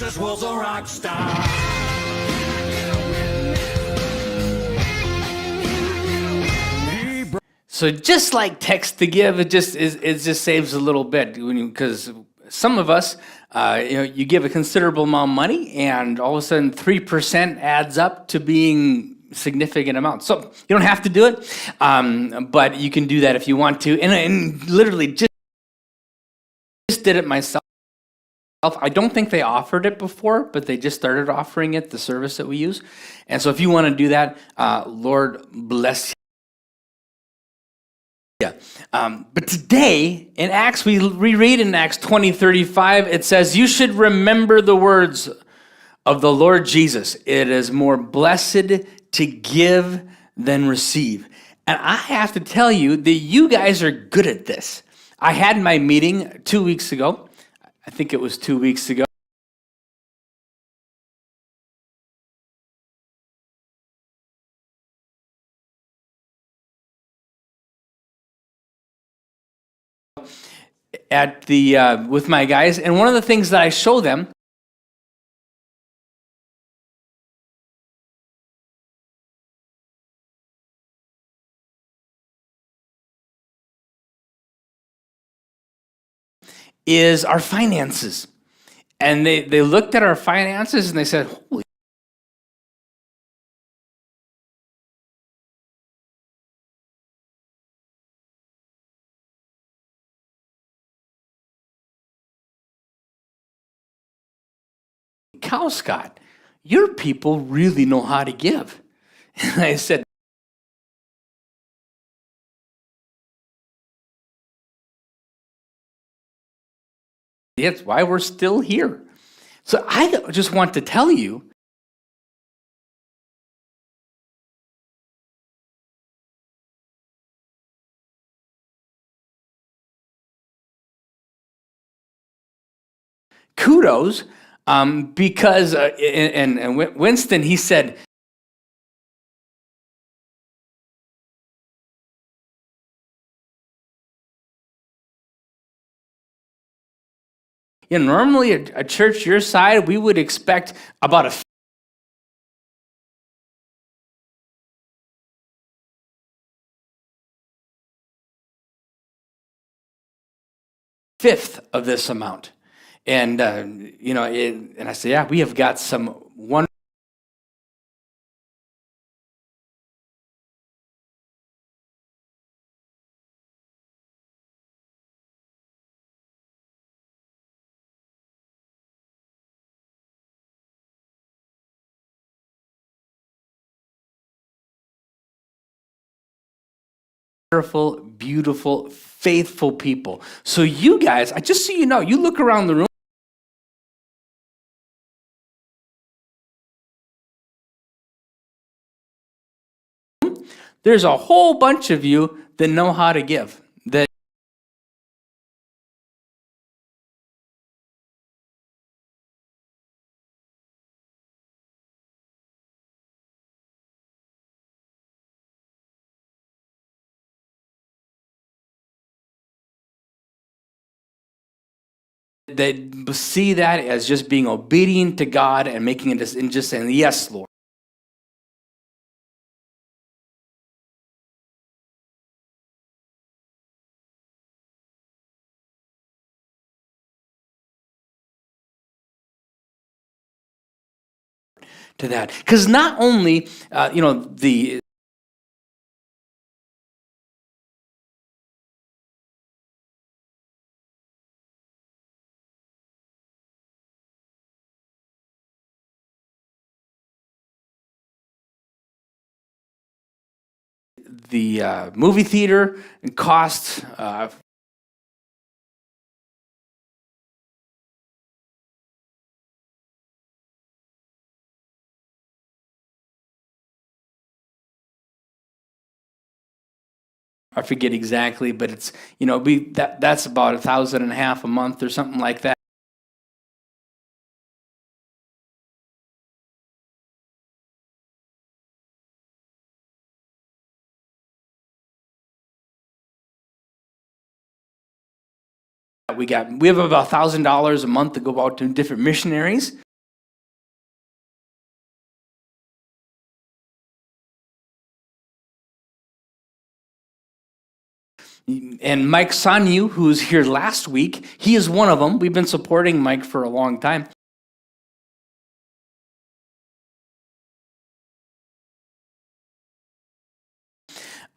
Jesus was a rock star. So just like text to give, it just saves a little bit because some of us, you give a considerable amount of money, and all of a sudden 3% adds up to being significant amount. So you don't have to do it, but you can do that if you want to. And literally just did it myself. I don't think they offered it before, but they just started offering it, the service that we use. And so if you want to do that, Lord bless you. Yeah. But today in Acts, we reread in Acts 20:35, it says, "You should remember the words of the Lord Jesus. It is more blessed to give than receive." And I have to tell you that you guys are good at this. I had my meeting 2 weeks ago. I think it was 2 weeks ago. At the with my guys, and one of the things that I show them is our finances. And they looked at our finances and they said, "Holy cow, Scott, your people really know how to give." And I said, "It's why we're still here." So I just want to tell you, kudos, because and Winston, he said, normally a church your side, we would expect about a fifth of this amount. And, and I said, "Yeah, we have got some wonderful, beautiful, faithful people." So you guys, just so you know, you look around the room, there's a whole bunch of you that know how to give. That see that as just being obedient to God and making it and just saying, "Yes, Lord." To that, because not only the movie theater costs I forget exactly, but it's that's about $1,500 a month or something like that. We have about $1,000 a month to go out to different missionaries. And Mike Sanyu, who was here last week, he is one of them. We've been supporting Mike for a long time.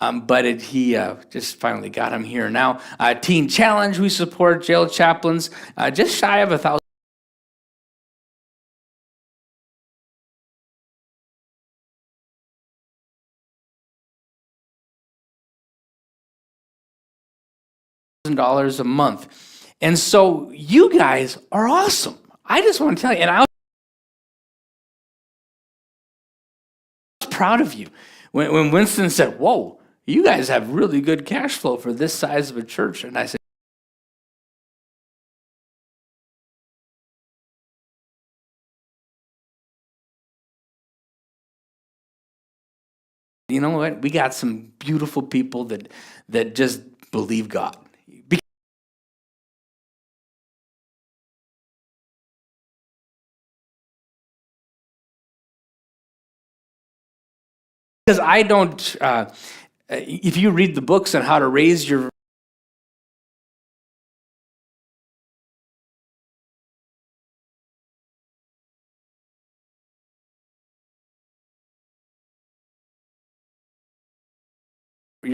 But he just finally got him here now. Teen Challenge, we support jail chaplains, just shy of 1,000. $1,000 a month. And so you guys are awesome. I just want to tell you, and I was proud of you. When Winston said, whoa, you guys have really good cash flow for this size of a church. And I said, you know what? We got some beautiful people that just believe God. Because I don't, if you read the books on how to raise your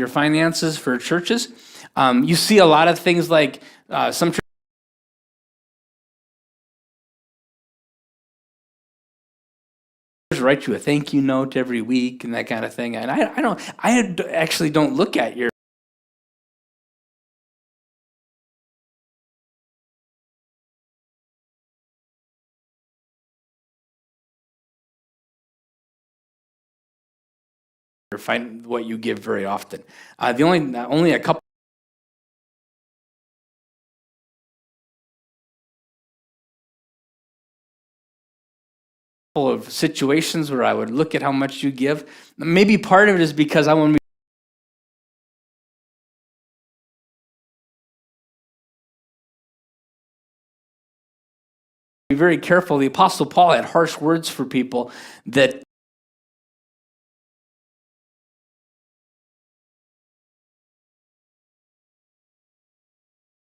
finances for churches, you see a lot of things like some churches write you a thank you note every week and that kind of thing. And I actually don't look at your find what you give very often. The only a couple of situations where I would look at how much you give. Maybe part of it is because I want to be very careful. The Apostle Paul had harsh words for people that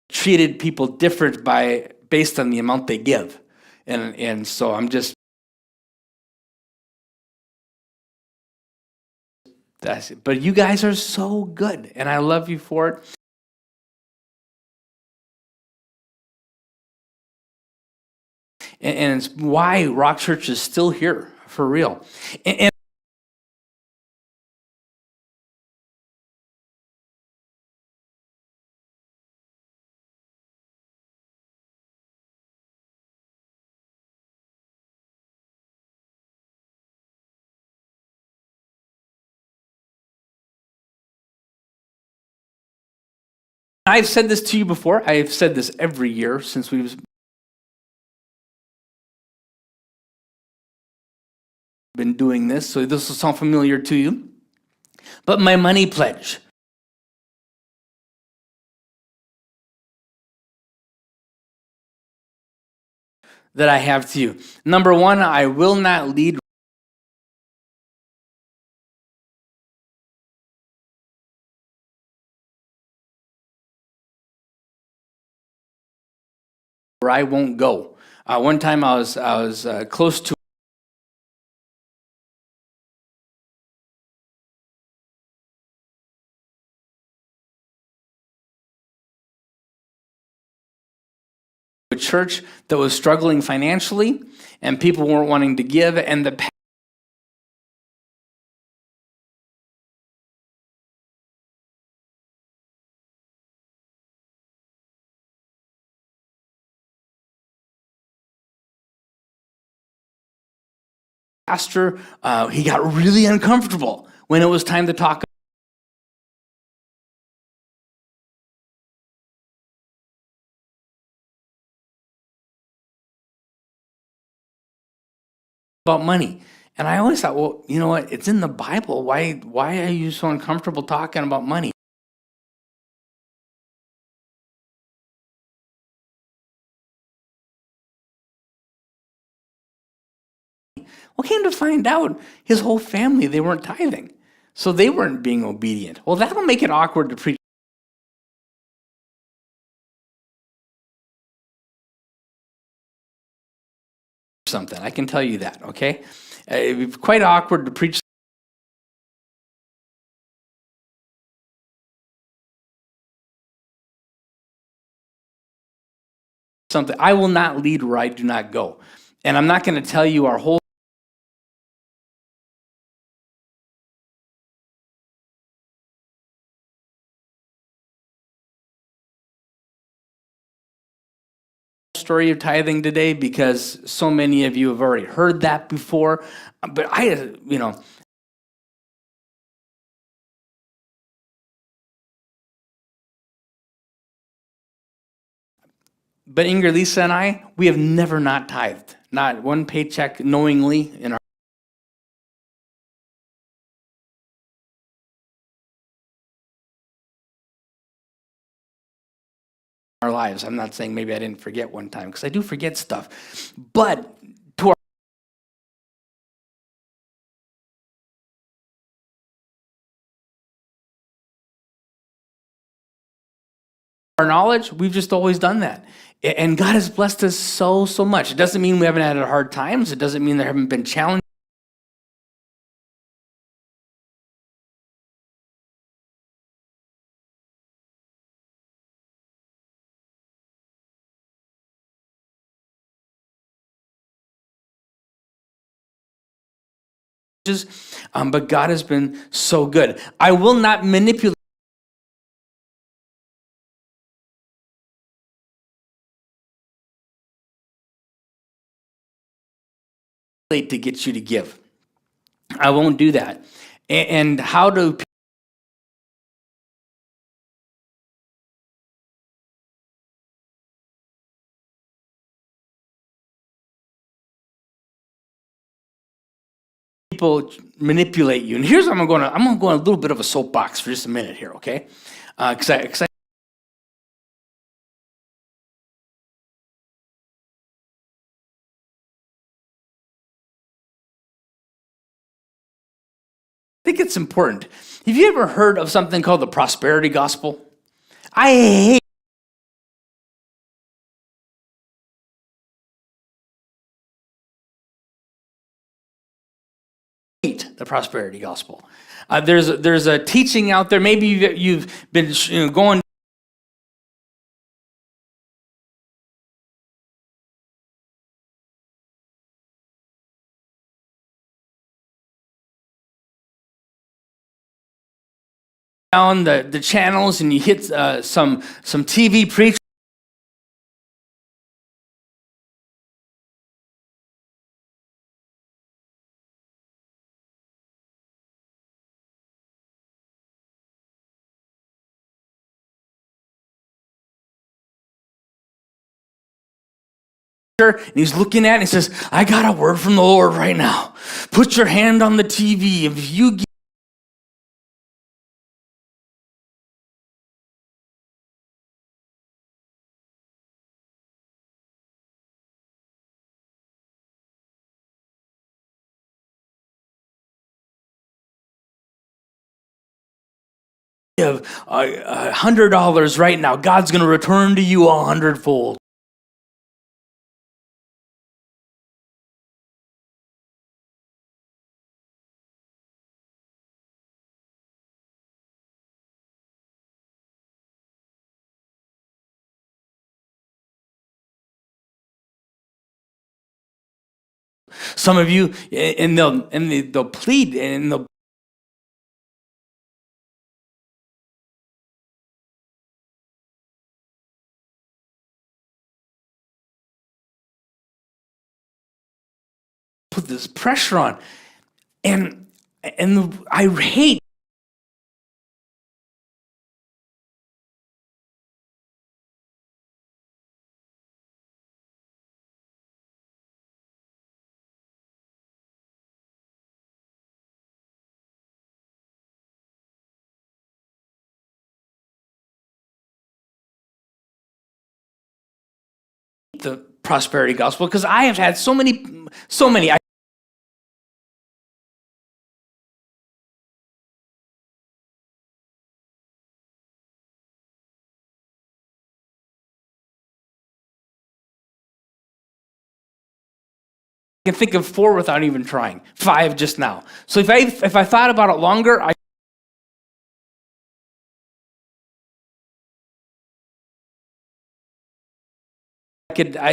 treated people different based on the amount they give. And so I'm just, that's it. But you guys are so good, and I love you for it. And it's why Rock Church is still here, for real. And I've said this to you before. I've said this every year since we've been doing this, so this will sound familiar to you. But my money pledge. That I have to you. Number one, I will not lead where I won't go. One time I was close to a church that was struggling financially, and people weren't wanting to give, and the pastor, he got really uncomfortable when it was time to talk about money. And I always thought, well, you know what? It's in the Bible. Why are you so uncomfortable talking about money? Well, came to find out, his whole family, they weren't tithing. So they weren't being obedient. Well, that'll make it awkward to preach something. I can tell you that, okay? It'd be quite awkward to preach something. I will not lead where I do not go. And I'm not going to tell you our whole story of tithing today because so many of you have already heard that before. But but Inger, Lisa, and I, we have never not tithed. Not one paycheck knowingly in our lives. I'm not saying maybe I didn't forget one time, because I do forget stuff. But to our knowledge, we've just always done that. And God has blessed us so, so much. It doesn't mean we haven't had hard times. It doesn't mean there haven't been challenges. But God has been so good. I will not manipulate to get you to give. I won't do that. And how do people manipulate you? And here's what I'm going to go on a little bit of a soapbox for just a minute here, okay? Because I think it's important. Have you ever heard of something called the prosperity gospel? I hate the prosperity gospel. There's a teaching out there. Maybe you've been going down the channels and you hit some TV preachers. And he's looking at it and he says, I got a word from the Lord right now. Put your hand on the TV. If you give $100 right now, God's going to return to you 100-fold. Some of you, and they'll plead and they'll put this pressure on, and I hate the prosperity gospel because I have had so many. can think of 4 without even trying. 5 just now. So if I thought about it longer, I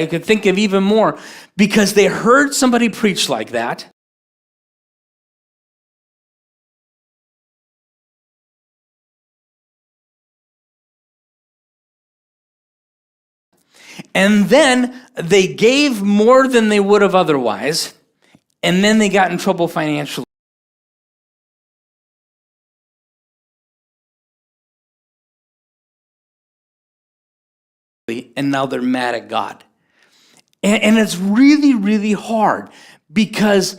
could think of even more, because they heard somebody preach like that. And then they gave more than they would have otherwise, and then they got in trouble financially. And now they're mad at God. And it's really, really hard, because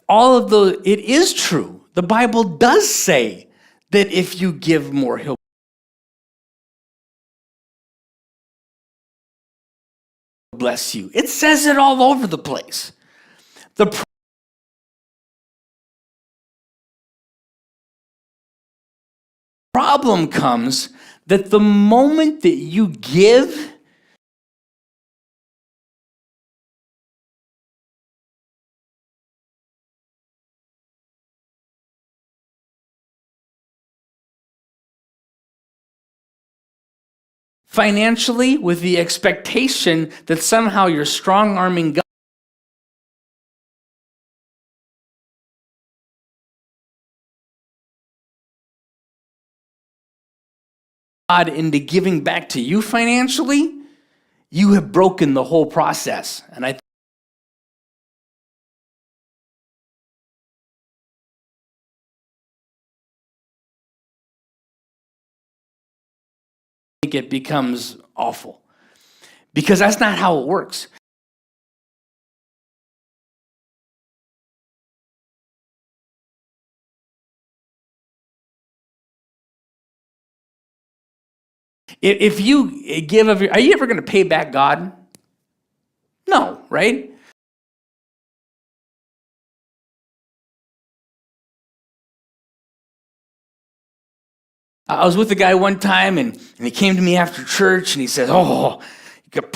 all of those, it is true. The Bible does say that if you give more, he'll bless you. It says it all over the place. The problem comes that the moment that you give, financially, with the expectation that somehow you're strong-arming God into giving back to you financially, you have broken the whole process. And I think it becomes awful, because that's not how it works. If you give of your, are you ever going to pay back God? No, right? I was with a guy one time, and he came to me after church, and he said, "Oh, you could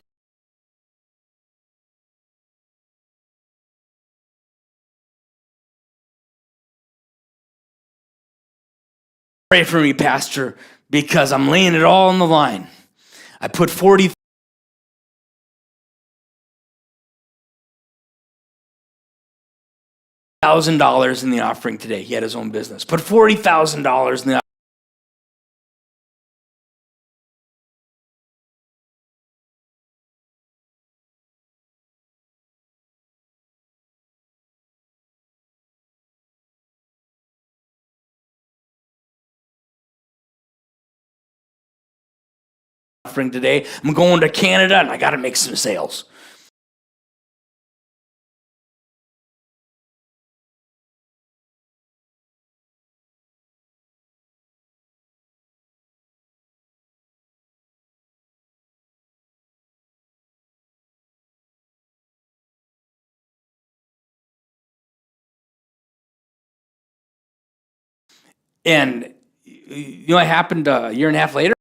pray for me, Pastor, because I'm laying it all on the line. I put $40,000 in the offering today." He had his own business. Put $40,000 in the offering today. I'm going to Canada, and I got to make some sales. And you know what happened a year and a half later?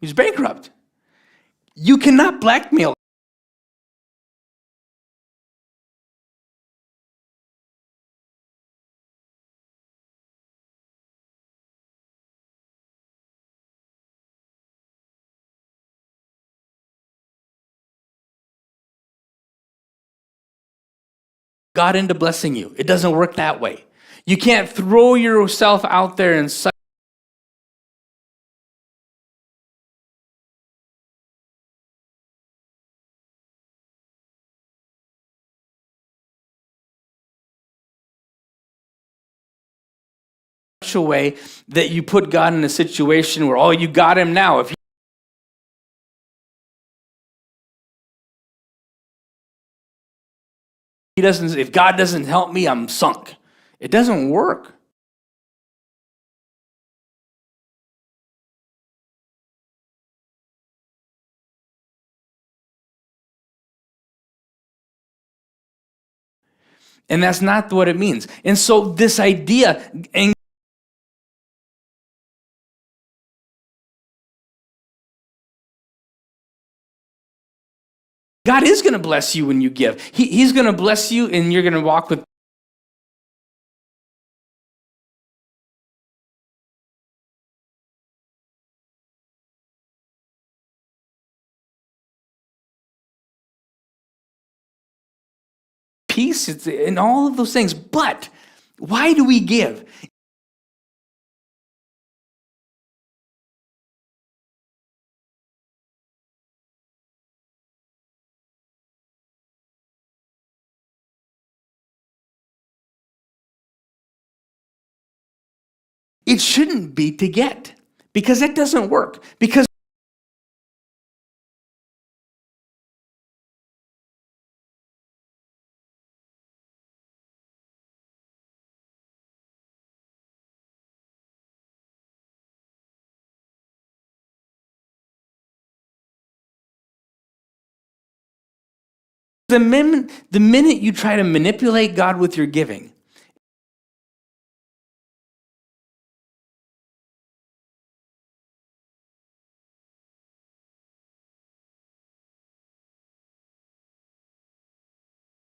He's bankrupt. You cannot blackmail. God into blessing you. It doesn't work that way. You can't throw yourself out there in such a way that you put God in a situation where, oh, you got him now. If if God doesn't help me, I'm sunk. It doesn't work. And that's not what it means. And so this idea, and God is going to bless you when you give. He's going to bless you, and you're going to walk with peace and all of those things. But why do we give? It shouldn't be to get, because that doesn't work. Because the minute you try to manipulate God with your giving,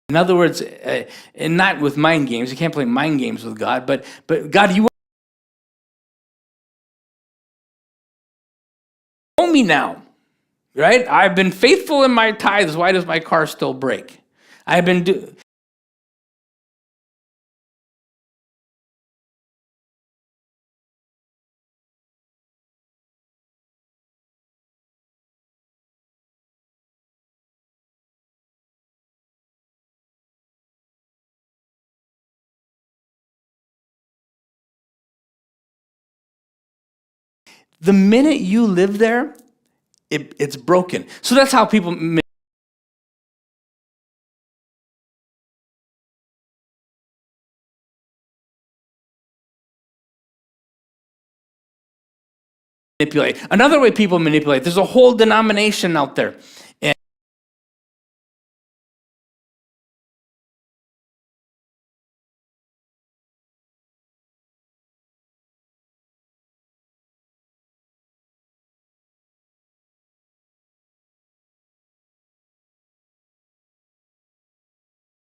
in other words, and not with mind games, you can't play mind games with God, but God, you owe me now, right? I've been faithful in my tithes. Why does my car still break? I've been the minute you live there, it's broken. So that's how people manipulate. Another way people manipulate, there's a whole denomination out there.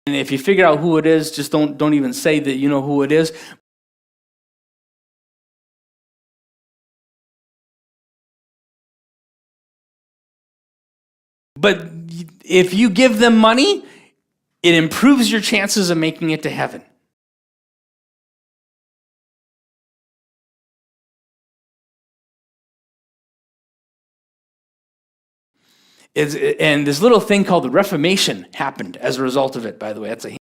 And if you figure out who it is, just don't even say that you know who it is. But if you give them money, it improves your chances of making it to heaven. And this little thing called the Reformation happened as a result of it, by the way. That's a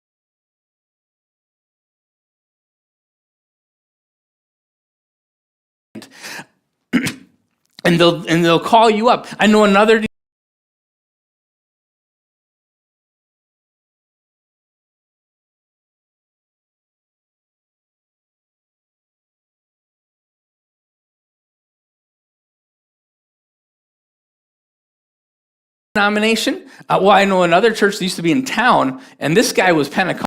hint. And they'll call you up. I know another denomination. Well, I know another church that used to be in town, and this guy was Pentecostal,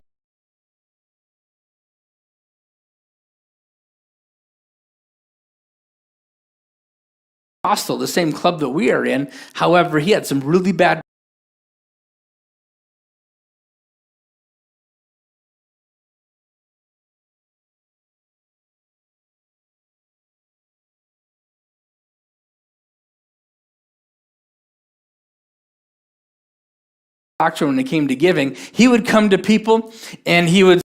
the same club that we are in. However, he had some really bad doctrine when it came to giving. He would come to people and he would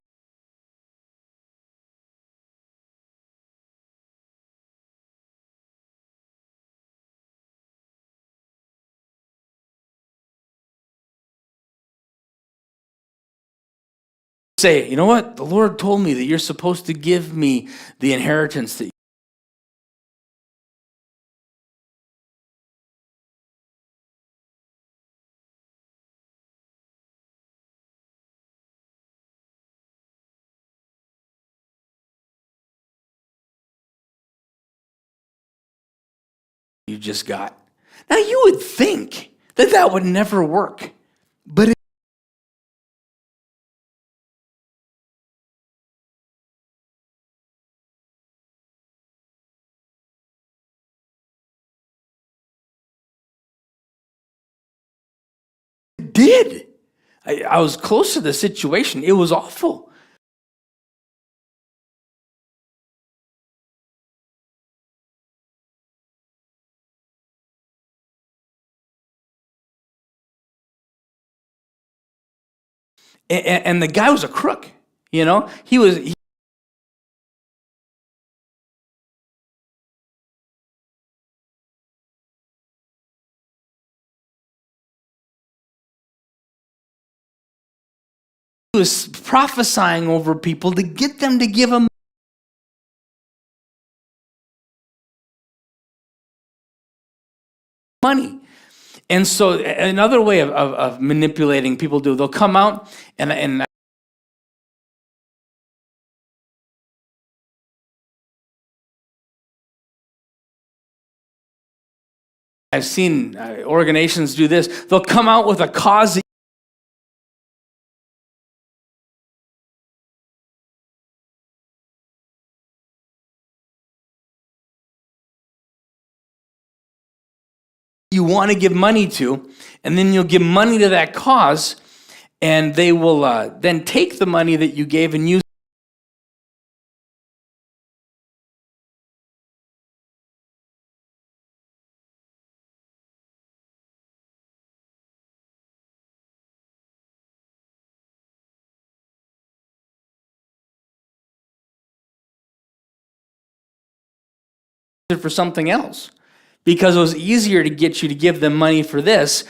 say, you know what? The Lord told me that you're supposed to give me the inheritance that you just got. Now, you would think that that would never work, but did. I was close to the situation. It was awful. And the guy was a crook. He was prophesying over people to get them to give him money. And so another way of manipulating people they'll come out and I've seen organizations do this. They'll come out with a cause you want to give money to, and then you'll give money to that cause, and they will then take the money that you gave and use it for something else. Because it was easier to get you to give them money for this